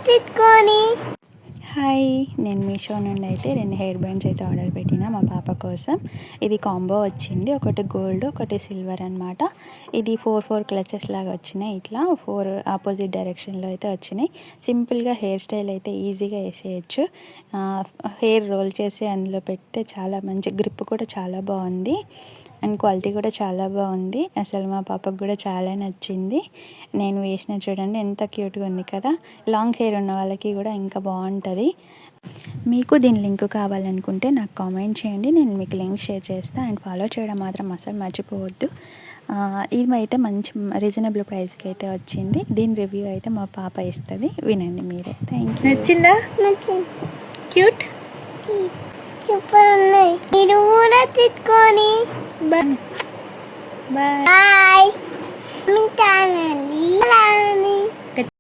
తిట్టుకొని. Hi, నేను మీషో నుండి అయితే 2 హెయిర్ బ్యాండ్స్ అయితే ఆర్డర్ పెట్టిన మా పాప కోసం. ఇది కాంబో వచ్చింది, ఒకటి గోల్డ్ ఒకటి సిల్వర్ అనమాట. ఇది 4 క్లచెస్ లాగా వచ్చినాయి, ఇట్లా 4 ఆపోజిట్ డైరెక్షన్లో అయితే వచ్చినాయి. సింపుల్గా హెయిర్ స్టైల్ అయితే ఈజీగా వేసేయచ్చు. హెయిర్ రోల్ చేసి అందులో పెడితే చాలా మంచి గ్రిప్ కూడా చాలా బాగుంది అండ్ క్వాలిటీ కూడా చాలా బాగుంది. అసలు మా పాపకు కూడా చాలా నచ్చింది. నేను వేసిన చూడండి ఎంత క్యూట్గా ఉంది కదా. లాంగ్ హెయిర్ ఉన్న వాళ్ళకి కూడా ఇంకా బాగుంటుంది. మీకు దీని లింక్ కావాలనుకుంటే నాకు కామెంట్ చేయండి, నేను మీకు లింక్ షేర్ చేస్తాను. అండ్ ఫాలో చేయడం మాత్రం అసలు మర్చిపోవద్దు. ఇది అయితే మంచి రీజనబుల్ ప్రైస్కి అయితే వచ్చింది. దీని రివ్యూ అయితే మా పాప ఇస్తుంది, వినండి మీరే. Thank you. నచ్చిందా? క్యూట్, సూపర్ ఉన్నాయి. మీరు కూడా తిట్టుకొని. Bye bye. మీ ఛానల్